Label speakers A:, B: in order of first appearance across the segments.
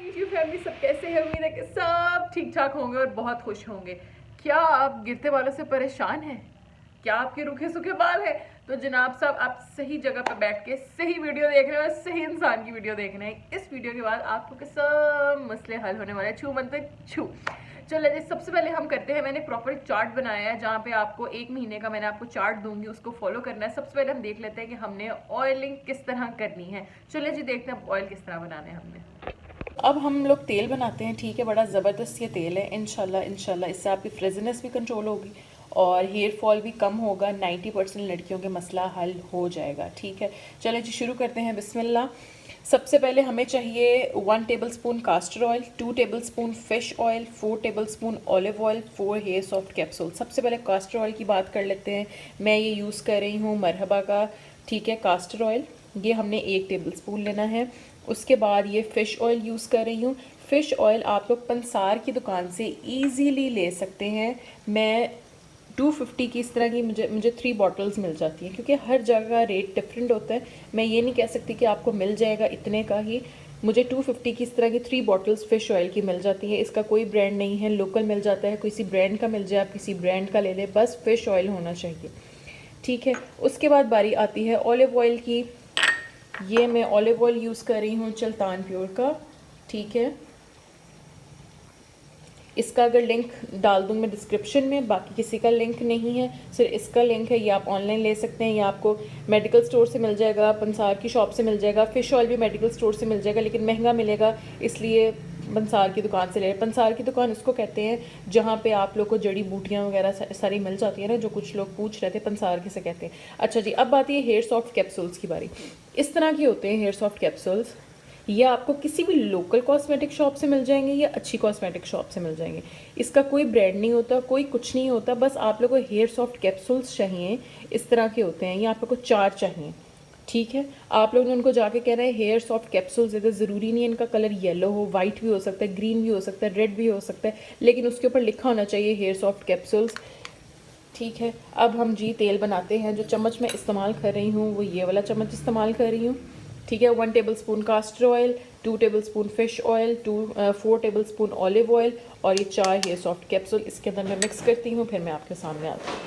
A: YouTube family, सब कैसे हैं? उम्मीद है कि सब ठीक ठाक होंगे और बहुत खुश होंगे। क्या आप गिरते बालों से परेशान हैं? क्या आपके रूखे सूखे बाल हैं? तो जनाब साहब, आप सही जगह पर बैठ के सही वीडियो देख रहे हैं और सही इंसान की वीडियो देख रहे हैं। इस वीडियो के बाद आपको के सब मसले हल होने वाले हैं। छू मन पे छू। चलो जी, सबसे पहले हम करते हैं, मैंने प्रॉपर चार्ट बनाया है जहाँ पे आपको 1 महीने का मैंने आपको चार्ट दूंगी, उसको फॉलो करना है। सबसे पहले हम देख लेते हैं कि हमने ऑयलिंग किस तरह करनी है। चलिए जी, देखते हैं ऑयल किस तरह बनाना है हमने। अब हम लोग तेल बनाते हैं, ठीक है। बड़ा ज़बरदस्त ये तेल है। इंशाल्लाह इससे आपकी फ्रेजनेस भी कंट्रोल होगी और हेयर फॉल भी कम होगा। 90% लड़कियों के मसला हल हो जाएगा, ठीक है। चलिए जी, शुरू करते हैं। बिस्मिल्लाह। सबसे पहले हमें चाहिए 1 tablespoon castor oil, 2 tablespoon fish oil, 4 tablespoon olive oil, 4 hair soft capsule. सबसे पहले कास्टर ऑयल की बात कर लेते हैं। मैं ये यूज़ कर रही हूँ मरहबा का, ठीक है, कास्टर ऑयल। ये हमने 1 टेबलस्पून लेना है। उसके बाद ये फ़िश ऑयल यूज़ कर रही हूँ। फ़िश ऑयल आप लोग पंसार की दुकान से ईज़िली ले सकते हैं। मैं 250 की इस तरह की मुझे 3 बॉटल्स मिल जाती हैं, क्योंकि हर जगह रेट डिफरेंट होता है। मैं ये नहीं कह सकती कि आपको मिल जाएगा इतने का ही। मुझे 250 की इस तरह की 3 बॉटल्स फ़िश ऑयल की मिल जाती है। इसका कोई ब्रांड नहीं है, लोकल मिल जाता है। किसी ब्रांड का मिल जाए, आप किसी ब्रांड का ले लें, बस फ़िश ऑयल होना चाहिए, ठीक है। उसके बाद बारी आती है ऑलिव ऑयल की। ये मैं ऑलिव ऑयल यूज़ कर रही हूँ चल्तान प्योर का, ठीक है। इसका अगर लिंक डाल दूँ मैं डिस्क्रिप्शन में, बाकी किसी का लिंक नहीं है, सिर्फ इसका लिंक है। ये आप ऑनलाइन ले सकते हैं, या आपको मेडिकल स्टोर से मिल जाएगा, पंसार की शॉप से मिल जाएगा। फ़िश ऑयल भी मेडिकल स्टोर से मिल जाएगा, लेकिन महंगा मिलेगा, इसलिए पंसार की दुकान से ले। पंसार की दुकान उसको कहते हैं जहाँ पे आप लोग को जड़ी बूटियाँ वगैरह सारी मिल जाती है ना, जो कुछ लोग पूछ रहे थे, पंसार किसे कहते हैं। अच्छा जी, अब आती है हेयर सॉफ्ट कैप्सूल्स की बारी। इस तरह के होते हैं हेयर सॉफ्ट कैप्सूल्स। ये आपको किसी भी लोकल कॉस्मेटिक शॉप से मिल जाएंगे या अच्छी कॉस्मेटिक शॉप से मिल जाएंगे। इसका कोई ब्रांड नहीं होता, कोई कुछ नहीं होता, बस आप लोगों को हेयर सॉफ्ट कैप्सूल्स चाहिए। इस तरह के होते हैं, ये आप लोग को 4 चाहिए, ठीक है। आप लोग ने उनको जाके कहना है हेयर सॉफ्ट कैप्सूल्स दे दो। ज़रूरी नहीं है इनका कलर येलो हो, वाइट भी हो सकता है, ग्रीन भी हो सकता है, रेड भी हो सकता है, लेकिन उसके ऊपर लिखा होना चाहिए हेयर सॉफ्ट कैप्सूल्स, ठीक है। अब हम जी तेल बनाते हैं। जो चम्मच मैं इस्तेमाल कर रही हूँ वो ये वाला चम्मच इस्तेमाल कर रही हूँ, ठीक है। 1 tablespoon castor oil, 2 tablespoon fish oil, 4 tablespoon olive oil और ये 4 हेयर सॉफ्ट कैप्सूल इसके अंदर मैं मिक्स करती हूँ, फिर मैं आपके सामने आती हूँ।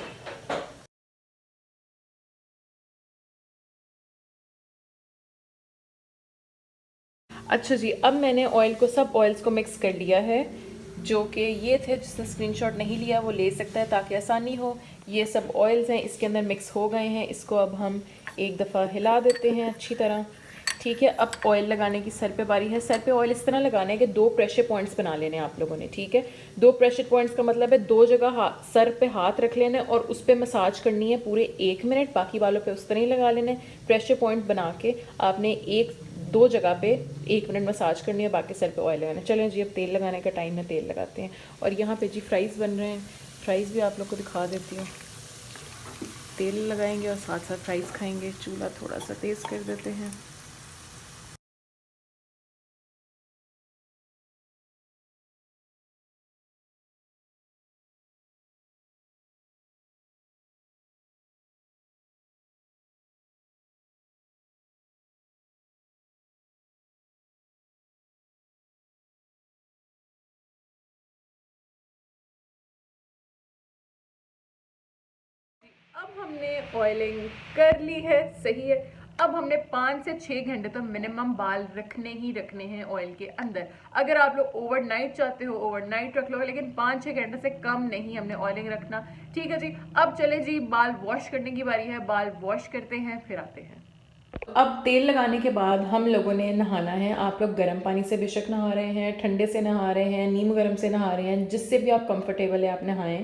A: अच्छा जी, अब मैंने ऑयल को, सब ऑयल्स को मिक्स कर लिया है। जो कि ये थे, जिसने स्क्रीनशॉट नहीं लिया वो ले सकता है ताकि आसानी हो। ये सब ऑयल्स हैं, इसके अंदर मिक्स हो गए हैं। इसको अब हम एक दफ़ा हिला देते हैं अच्छी तरह, ठीक है। अब ऑयल लगाने की सर पे बारी है। सर पे ऑयल इस तरह लगाना है कि 2 प्रेशर पॉइंट्स बना लेने हैं आप लोगों ने, ठीक है। 2 प्रेशर पॉइंट्स का मतलब है 2 जगह सर पे हाथ रख लेना है और उस पर मसाज करनी है पूरे 1 मिनट। बाकी बालों पे उस तरह ही लगा लेना है। प्रेशर पॉइंट बना के आपने 1-2 जगह पे 1 मिनट मसाज करनी है, बाकी सर पे ऑयल लगाना है। चलें जी, अब तेल लगाने का टाइम है, तेल लगाते हैं। और यहाँ पे जी फ्राइज़ बन रहे हैं, फ्राइज़ भी आप लोग को दिखा देती हूँ। तेल लगाएंगे और साथ साथ फ्राइज़ खाएंगे। चूल्हा थोड़ा सा तेज़ कर देते हैं। अब हमने ऑयलिंग कर ली है, सही है। अब हमने 5 से 6 घंटे तो मिनिमम बाल रखने ही रखने हैं ऑयल के अंदर। अगर आप लोग ओवरनाइट चाहते हो ओवरनाइट रख लो, लेकिन 5-6 घंटे से कम नहीं हमने ऑयलिंग रखना, ठीक है जी। अब चले जी, बाल वॉश करने की बारी है। बाल वॉश करते हैं, फिर आते हैं। अब तेल लगाने के बाद हम लोगों ने नहाना है। आप लोग गर्म पानी से बेशक नहा रहे हैं, ठंडे से नहा रहे हैं, नीम गर्म से नहा रहे हैं, जिससे भी आप कंफर्टेबल है आप नहाएं,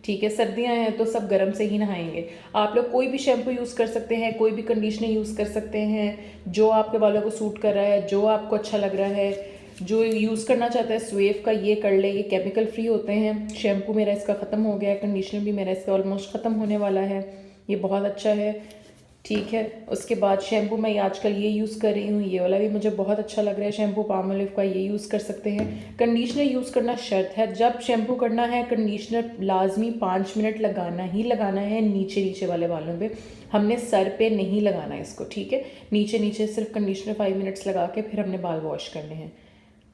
A: ठीक है। सर्दियां हैं तो सब गर्म से ही नहाएंगे। आप लोग कोई भी शैम्पू यूज़ कर सकते हैं, कोई भी कंडीशनर यूज़ कर सकते हैं, जो आपके बालों को सूट कर रहा है, जो आपको अच्छा लग रहा है। जो यूज़ करना चाहता है स्वेव का ये कर ले, ये केमिकल फ्री होते हैं। शैम्पू मेरा इसका ख़त्म हो गया है, कंडीशनर भी मेरा इसका ऑलमोस्ट ख़त्म होने वाला है, ये बहुत अच्छा है, ठीक है। उसके बाद शैम्पू मैं आजकल ये यूज़ कर रही हूँ, ये वाला भी मुझे बहुत अच्छा लग रहा है शैम्पू, पामोलिव का, ये यूज़ कर सकते हैं। कंडीशनर यूज़ करना शर्त है, जब शैम्पू करना है कंडीशनर लाजमी 5 मिनट लगाना ही लगाना है, नीचे नीचे वाले बालों पे। हमने सर पे नहीं लगाना इसको, ठीक है। नीचे नीचे सिर्फ कंडीशनर 5 मिनट्स लगा के फिर हमने बाल वॉश करने हैं।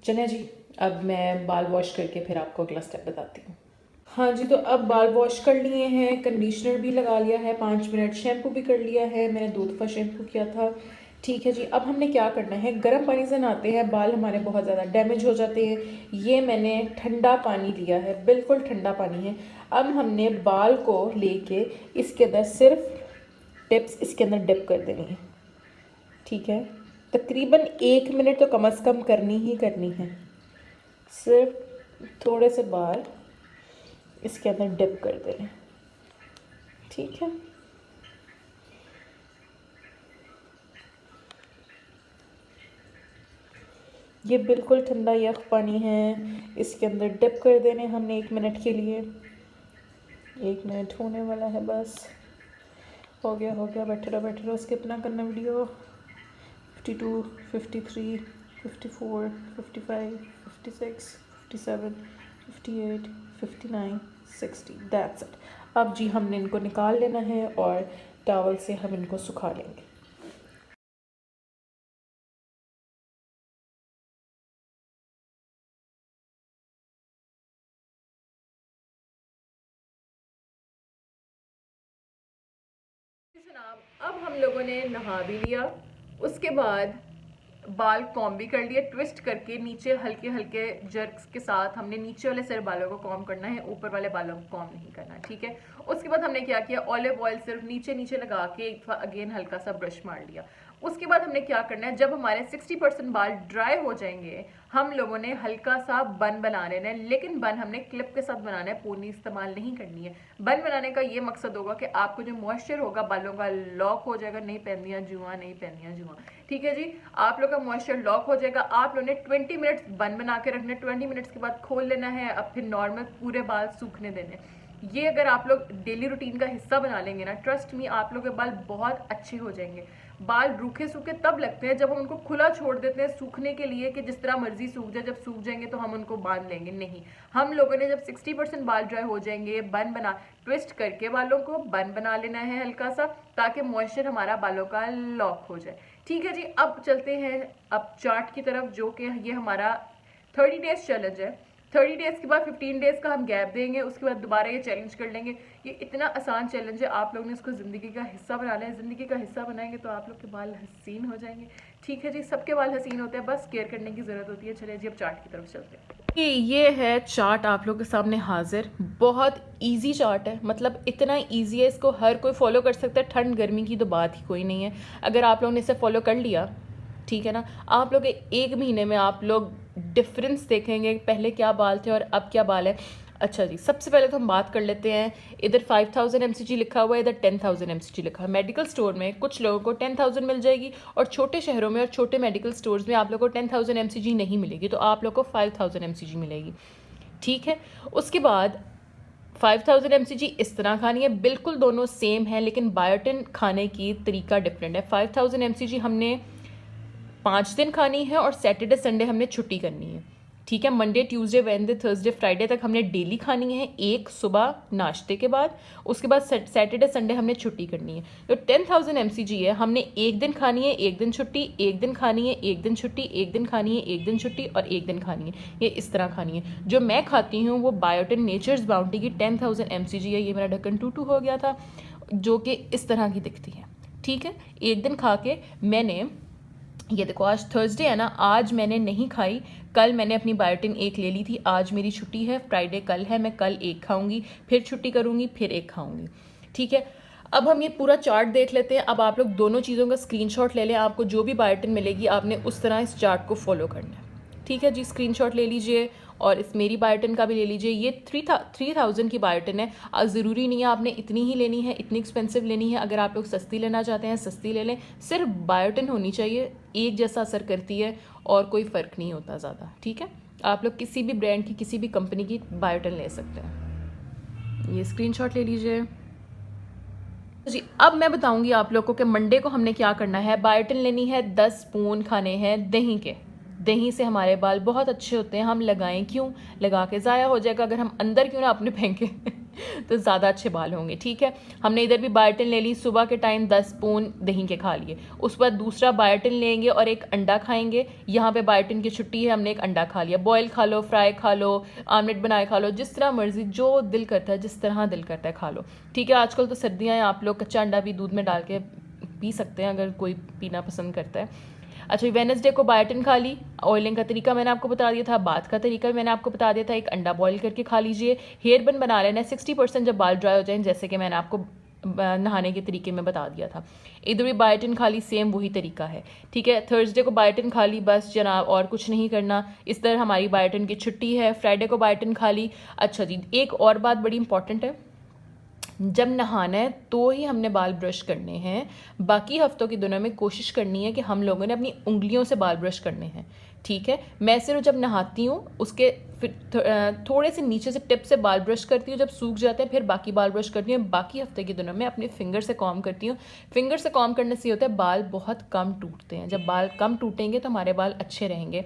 A: चलें जी, अब मैं बाल वॉश करके फिर आपको अगला स्टेप बताती हूँ। हाँ जी, तो अब बाल वॉश कर लिए हैं, कंडीशनर भी लगा लिया है, 5 मिनट शैम्पू भी कर लिया है, मैंने 2 दफ़ा शैम्पू किया था। ठीक है जी, अब हमने क्या करना है, गर्म पानी से नहाते हैं, बाल हमारे बहुत ज़्यादा डैमेज हो जाते हैं। ये मैंने ठंडा पानी लिया है, बिल्कुल ठंडा पानी है। अब हमने बाल को लेके इसके अंदर सिर्फ टिप्स इसके अंदर डिप कर देनी है। ठीक है, तकरीबन 1 मिनट तो कम से कम करनी ही करनी है। सिर्फ थोड़े से बाल इसके अंदर डिप कर देने। ठीक है, ये बिल्कुल ठंडा यख पानी है, इसके अंदर डिप कर देने हमने 1 मिनट के लिए। 1 मिनट होने वाला है, बस हो गया। बैठे रहो, स्किप ना करना वीडियो। 52, 53, 54, 55, 56, 57, 58, 59, 60, that's it. अब जी हमने इनको निकाल लेना है और टॉवल से हम इनको सुखा लेंगे। जनाब, अब हम लोगों ने नहा भी लिया, उसके बाद बाल कॉम भी कर लिए, ट्विस्ट करके नीचे हल्के हल्के जर्क्स के साथ हमने नीचे वाले सिर्फ बालों को कॉम करना है, ऊपर वाले बालों को कॉम नहीं करना। ठीक है, उसके बाद हमने क्या किया, ऑलिव ऑयल सिर्फ नीचे नीचे लगा के एक दफ़ा अगेन हल्का सा ब्रश मार लिया। उसके बाद हमने क्या करना है, जब हमारे 60% बाल ड्राई हो जाएंगे, हम लोगों ने हल्का सा बन बना लेना है, लेकिन बन हमने क्लिप के साथ बनाना है, पोनी इस्तेमाल नहीं करनी है। बन बनाने का ये मकसद होगा कि आपको जो मॉइस्चर होगा बालों का लॉक हो जाएगा, नहीं पहनियाँ जुआ। ठीक है जी, आप लोग का मॉइस्चर लॉक हो जाएगा। आप लोगों ने 20 मिनट्स बन बना के रखने, 20 मिनट्स के बाद खोल लेना है, अब फिर नॉर्मल पूरे बाल सूखने देने। ये अगर आप लोग डेली रूटीन का हिस्सा बना लेंगे ना, ट्रस्ट मी, आप लोग के बाल बहुत अच्छे हो जाएंगे। बाल रूखे सूखे तब लगते हैं जब हम उनको खुला छोड़ देते हैं सूखने के लिए कि जिस तरह मर्जी सूख जाए, जब सूख जाएंगे तो हम उनको बांध लेंगे। नहीं, हम लोगों ने जब 60% बाल ड्राई हो जाएंगे, बन बना ट्विस्ट करके बालों को बन बना लेना है हल्का सा, ताकि मॉइस्चर हमारा बालों का लॉक हो जाए। ठीक है जी, अब चलते हैं अब चार्ट की तरफ, जो कि ये हमारा 30 डेज चैलेंज है। 30 डेज के बाद 15 डेज का हम गैप देंगे, उसके बाद दोबारा ये चैलेंज कर लेंगे। ये इतना आसान चैलेंज है, आप लोग ने इसको ज़िंदगी का हिस्सा बना लिया। ज़िंदगी का हिस्सा बनाएंगे तो आप लोग के बाल हसीन हो जाएंगे। ठीक है जी, सबके बाल हसीन होते हैं, बस केयर करने की ज़रूरत होती है। चलिए जी, अब चार्ट की तरफ चलते हैं। ये है चार्ट आप लोग के सामने हाजिर। बहुत इजी चार्ट है, मतलब इतना इजी है, इसको हर कोई फॉलो कर सकता है। ठंड गर्मी की तो बात ही कोई नहीं है। अगर आप लोगों ने इसे फॉलो कर लिया, ठीक है ना, आप लोग 1 महीने में आप लोग डिफरेंस देखेंगे, पहले क्या बाल थे और अब क्या बाल है। अच्छा जी, सबसे पहले तो हम बात कर लेते हैं, इधर 5000 mcg लिखा हुआ है, इधर 10,000 mcg लिखा है। मेडिकल स्टोर में कुछ लोगों को 10,000 मिल जाएगी, और छोटे शहरों में और छोटे मेडिकल स्टोर्स में आप लोगों को 10,000 mcg नहीं मिलेगी, तो आप लोग को 5000 mcg मिलेगी। ठीक है, उसके बाद 5000 mcg इस तरह खानी है, बिल्कुल दोनों सेम है, लेकिन बायोटिन खाने की तरीका डिफरेंट है। 5000 mcg हमने 5 दिन खानी है, और सैटरडे संडे हमने छुट्टी करनी है। ठीक है, Monday Tuesday Wednesday Thursday Friday तक हमने डेली खानी है, एक सुबह नाश्ते के बाद। उसके बाद सैटरडे संडे हमने छुट्टी करनी है। तो 10,000 mcg है, हमने 1 दिन खानी है, 1 दिन छुट्टी, 1 दिन खानी है, 1 दिन छुट्टी, 1 दिन खानी है, 1 दिन छुट्टी, और 1 दिन खानी है। ये इस तरह खानी है। जो मैं खाती हूँ वो बायोटिन नेचर्स बाउंटी की 10,000 mcg है। ये मेरा ढक्कन टूटू हो गया था, जो कि इस तरह की दिखती है। ठीक है, 1 दिन खा के मैंने, ये देखो आज थर्सडे है ना, आज मैंने नहीं खाई, कल मैंने अपनी बायोटिन 1 ले ली थी। आज मेरी छुट्टी है, फ्राइडे कल है, मैं कल 1 खाऊंगी, फिर छुट्टी करूंगी, फिर 1 खाऊंगी। ठीक है, अब हम ये पूरा चार्ट देख लेते हैं। अब आप लोग दोनों चीज़ों का स्क्रीनशॉट ले लें, आपको जो भी बायोटिन मिलेगी आपने उस तरह इस चार्ट को फॉलो करना है। ठीक है जी, स्क्रीनशॉट ले लीजिए, और इस मेरी बायोटिन का भी ले लीजिए। ये 3000 की बायोटिन है। ज़रूरी नहीं है आपने इतनी ही लेनी है, इतनी एक्सपेंसिव लेनी है। अगर आप लोग सस्ती लेना चाहते हैं सस्ती ले लें, सिर्फ बायोटिन होनी चाहिए, एक जैसा असर करती है और कोई फ़र्क नहीं होता ज़्यादा। ठीक है, आप लोग किसी भी ब्रांड की किसी भी कंपनी की बायोटिन ले सकते हैं। ये स्क्रीनशॉट ले लीजिए जी। अब मैं बताऊंगी आप लोगों को कि मंडे को हमने क्या करना है। बायोटिन लेनी है, 10 स्पून खाने हैं दही के,
B: दही से हमारे बाल बहुत अच्छे होते हैं, हम लगाएं क्यों, लगा के ज़ाया हो जाएगा, अगर हम अंदर क्यों ना अपने फेंकें तो ज़्यादा अच्छे बाल होंगे। ठीक है, हमने इधर भी बायोटिन ले ली, सुबह के टाइम 10 स्पून दही के खा लिए, उस बाद दूसरा बायोटिन लेंगे और एक अंडा खाएंगे। यहाँ पे बायोटिन की छुट्टी है, हमने एक अंडा खा लिया, बॉयल खा लो, फ्राई खा लो, आमलेट बनाए खा लो, जिस तरह मर्जी, जो दिल करता है, जिस तरह दिल करता है खा लो। ठीक है, आजकल तो सर्दियाँ हैं, आप लोग कच्चा अंडा भी दूध में डाल के पी सकते हैं अगर कोई पीना पसंद करता है। अच्छा, वेडनेसडे को बायोटिन खा ली, ऑयलिंग का तरीका मैंने आपको बता दिया था, बात का तरीका भी मैंने आपको बता दिया था, एक अंडा बॉईल करके खा लीजिए। हेयर बन बना लेना है 60% जब बाल ड्राई हो जाएं, जैसे कि मैंने आपको नहाने के तरीके में बता दिया था। इधर भी बायोटिन खा ली, सेम वही तरीका है। ठीक है, थर्सडे को बायोटिन खा ली, बस जनाब और कुछ नहीं करना, इस तरह हमारी बायोटिन की छुट्टी है। फ्राइडे को बायोटिन खा ली। अच्छा जी, एक और बात बड़ी इंपॉर्टेंट है, जब नहाना है तो ही हमने बाल ब्रश करने हैं, बाकी हफ्तों के दिनों में कोशिश करनी है कि हम लोगों ने अपनी उंगलियों से बाल ब्रश करने हैं। ठीक है, मैं सिर्फ जब नहाती हूँ उसके फिर थोड़े से नीचे से टिप से बाल ब्रश करती हूँ, जब सूख जाते हैं फिर बाकी बाल ब्रश करती हूँ। बाकी हफ्ते के दिनों में अपने फिंगर से कॉम करती हूँ। फिंगर से कॉम करने से होता है बाल बहुत कम टूटते हैं, जब बाल कम टूटेंगे तो हमारे बाल अच्छे रहेंगे।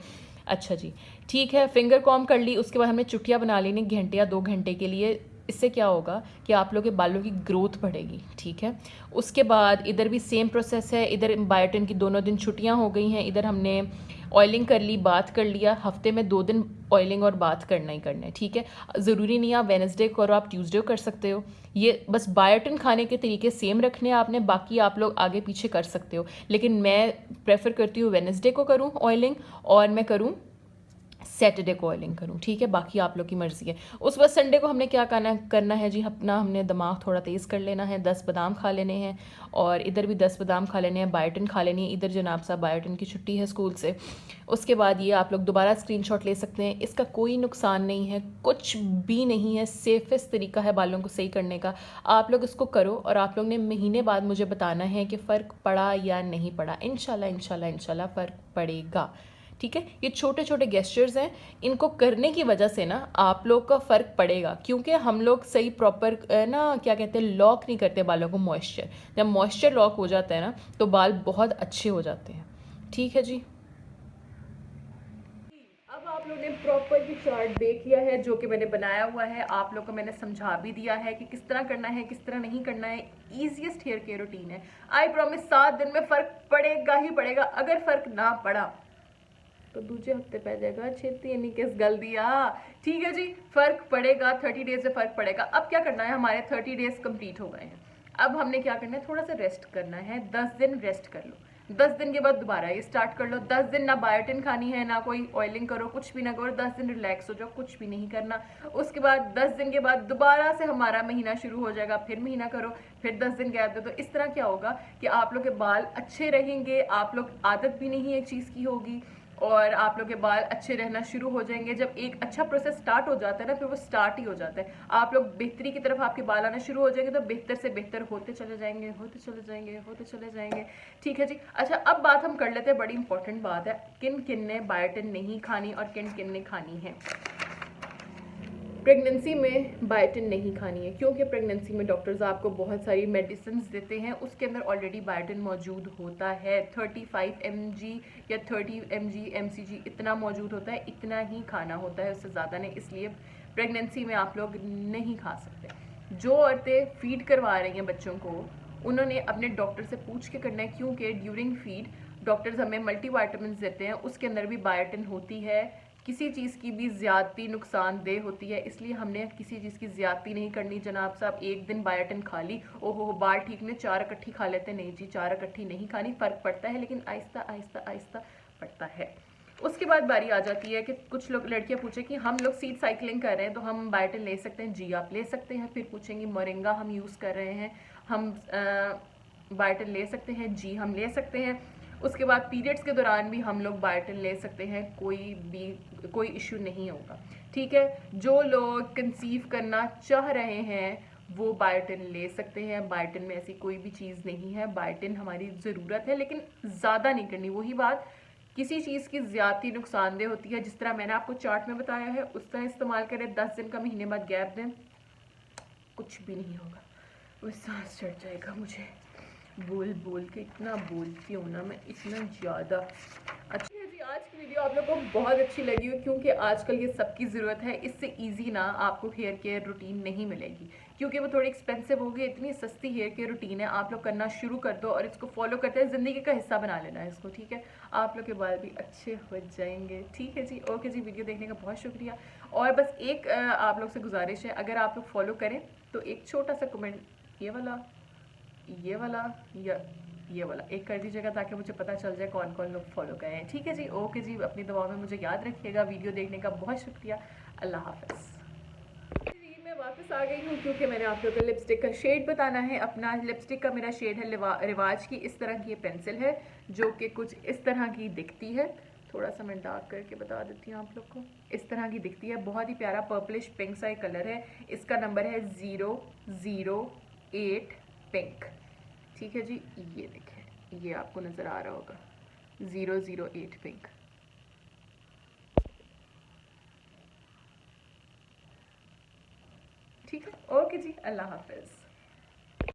B: अच्छा जी, ठीक है, फिंगर कॉम कर ली, उसके बाद हमने चुटिया बना लेनी घंटे या 2 घंटे के लिए। इससे क्या होगा कि आप लोग के बालों की ग्रोथ बढ़ेगी। ठीक है, उसके बाद इधर भी सेम प्रोसेस है, इधर बायोटिन की दोनों दिन छुट्टियां हो गई हैं, इधर हमने ऑयलिंग कर ली, बात कर लिया, हफ्ते में 2 दिन ऑयलिंग और बात करना ही करना है। ठीक है, ज़रूरी नहीं आप वेडनेसडे करो, आप ट्यूसडे कर सकते हो, ये बस बायोटिन खाने के तरीके सेम रखने हैं आपने, बाकी आप लोग आगे पीछे कर सकते हो, लेकिन मैं प्रेफर करती हूँ वेडनेसडे को करूँ ऑयलिंग और मैं करूँ सैटरडे को ऑयलिंग करूँ। ठीक है, बाकी आप लोग की मर्ज़ी है। उस बाद संडे को हमने क्या करना है जी, अपना हमने दिमाग थोड़ा तेज़ कर लेना है, 10 बादाम खा लेने हैं और इधर भी 10 बादाम खा लेने हैं, बायोटिन खा लेनी है। इधर जनाब साहब बायोटिन की छुट्टी है स्कूल से। उसके बाद ये आप लोग दोबारा स्क्रीनशॉट ले सकते हैं, इसका कोई नुकसान नहीं है, कुछ भी नहीं है, सेफेस्ट तरीका है बालों को सही करने का। आप लोग इसको करो और आप लोग ने महीने बाद मुझे बताना है कि फ़र्क पड़ा या नहीं पड़ा। इंशाल्लाह इंशाल्लाह इंशाल्लाह फ़र्क पड़ेगा। ठीक है, ये छोटे छोटे गेस्चर्स हैं, इनको करने की वजह से ना आप लोग का फ़र्क पड़ेगा, क्योंकि हम लोग सही प्रॉपर ना क्या कहते हैं, लॉक नहीं करते बालों को मॉइस्चर। जब मॉइस्चर लॉक हो जाता है ना तो बाल बहुत अच्छे हो जाते हैं। ठीक है जी,
A: अब आप लोगों ने प्रॉपर की चार्ट देख लिया है जो कि मैंने बनाया हुआ है, आप लोग को मैंने समझा भी दिया है कि किस तरह करना है, किस तरह नहीं करना है। ईजीएस्ट हेयर केयर रूटीन है, आई प्रॉमिस 7 दिन में फ़र्क पड़ेगा ही पड़ेगा। अगर फ़र्क ना पड़ा तो दूसरे हफ्ते पै जाएगा, छेती यानी किस गल दिया। ठीक है जी, फ़र्क पड़ेगा, 30 डेज से फ़र्क पड़ेगा। अब क्या करना है, हमारे 30 डेज कंप्लीट हो गए हैं, अब हमने क्या करना है, थोड़ा सा रेस्ट करना है। 10 दिन रेस्ट कर लो, 10 दिन के बाद दोबारा ये स्टार्ट कर लो। 10 दिन ना बायोटिन खानी है, ना कोई ऑयलिंग करो, कुछ भी ना करो, 10 दिन रिलैक्स हो जाओ, कुछ भी नहीं करना। उसके बाद 10 दिन के बाद दोबारा से हमारा महीना शुरू हो जाएगा, फिर महीना करो, फिर 10 दिन गैप दे दो। इस तरह क्या होगा कि आप लोग के बाल अच्छे रहेंगे, आप लोग आदत भी नहीं एक चीज़ की होगी और आप लोग के बाल अच्छे रहना शुरू हो जाएंगे। जब एक अच्छा प्रोसेस स्टार्ट हो जाता है ना, फिर वो स्टार्ट ही हो जाता है, आप लोग बेहतरी की तरफ आपके बाल आना शुरू हो जाएंगे, तो बेहतर से बेहतर होते चले जाएंगे, होते चले जाएंगे, होते चले जाएंगे। ठीक है जी, अच्छा अब बात हम कर लेते हैं, बड़ी इंपॉर्टेंट बात है, किन किन ने बायोटिन नहीं खानी और किन किन ने खानी है। प्रेगनेंसी में बायोटिन नहीं खानी है, क्योंकि प्रेगनेंसी में डॉक्टर्स आपको बहुत सारी मेडिसिन देते हैं, उसके अंदर ऑलरेडी बायोटिन मौजूद होता है। 35 mg या 30 mg mcg इतना मौजूद होता है, इतना ही खाना होता है, उससे ज़्यादा नहीं। इसलिए प्रेगनेंसी में आप लोग नहीं खा सकते। जो औरतें फीड करवा रही हैं बच्चों को, उन्होंने अपने डॉक्टर से पूछ के करना है, क्योंकि ड्यूरिंग फीड डॉक्टर्स हमें मल्टीविटामिन देते हैं, उसके अंदर भी बायोटिन होती है। किसी चीज़ की भी ज़्यादती नुकसानदेह होती है, इसलिए हमने किसी चीज़ की ज़्यादती नहीं करनी। जनाब साहब एक दिन बायोटिन खा ली, ओहो बाल ठीक ने, 4 इकट्ठी खा लेते, नहीं जी 4 इकट्ठी नहीं खानी, फ़र्क पड़ता है लेकिन आहिस्ता आहिस्ता आहिस्ता पड़ता है। उसके बाद बारी आ जाती है कि कुछ लोग लड़कियां पूछें कि हम लोग सीड साइकिलिंग कर रहे हैं तो हम बायोटिन ले सकते हैं। जी आप ले सकते हैं। फिर पूछेंगी मोरिंगा हम यूज़ कर रहे हैं, हम बायोटिन ले सकते हैं। जी हम ले सकते हैं। उसके बाद पीरियड्स के दौरान भी हम लोग बायोटिन ले सकते हैं, कोई इशू नहीं होगा। ठीक है, जो लोग कंसीव करना चाह रहे हैं वो बायोटिन ले सकते हैं। बायोटिन में ऐसी कोई भी चीज़ नहीं है, बायोटिन हमारी ज़रूरत है लेकिन ज़्यादा नहीं करनी। वही बात, किसी चीज़ की ज़्यादती नुकसानदेह होती है, जिस तरह मैंने आपको चार्ट में बताया है उस तरह इस्तेमाल करें। 10 दिन का महीने बाद गैप दें, कुछ भी नहीं होगा। वो सांस चढ़ जाएगा मुझे बोल बोल के, इतना बोलती हूँ ना मैं, इतना ज़्यादा। अच्छा जी, आज की वीडियो आप लोगों को बहुत अच्छी लगी हो, क्योंकि आजकल ये सबकी ज़रूरत है। इससे इजी ना आपको हेयर केयर रूटीन नहीं मिलेगी, क्योंकि वो थोड़ी एक्सपेंसिव हो गई। इतनी सस्ती हेयर केयर रूटीन है, आप लोग करना शुरू कर दो और इसको फॉलो करते हैं, ज़िंदगी का हिस्सा बना लेना है इसको, ठीक है। आप लोग के बाल भी अच्छे हो जाएंगे, ठीक है जी। ओके जी, वीडियो देखने का बहुत शुक्रिया। और बस एक आप लोग से गुजारिश है, अगर आप लोग फॉलो करें तो एक छोटा सा कमेंट ये वाला या ये वाला एक कर दीजिएगा, ताकि मुझे पता चल जाए कौन कौन लोग फॉलो करें हैं, ठीक है जी। ओके जी, अपनी दुआओं में मुझे याद रखिएगा। वीडियो देखने का बहुत शुक्रिया। अल्लाह हाफ़िज़। जी मैं वापस आ गई हूँ, क्योंकि मैंने आप लोगों को लिपस्टिक का शेड बताना है अपना। लिपस्टिक का मेरा शेड है रिवाज की। इस तरह की ये पेंसिल है जो कि कुछ इस तरह की दिखती है। थोड़ा सा मैं डार्क करके बता देती हूँ आप लोग को। इस तरह की दिखती है, बहुत ही प्यारा पर्पलिश पिंक सा कलर है। इसका नंबर है 008 पिंक, ठीक है जी। ये देखें, ये आपको नज़र आ रहा होगा 008 पिंक। ठीक है, ओके जी, अल्लाह हाफिज़।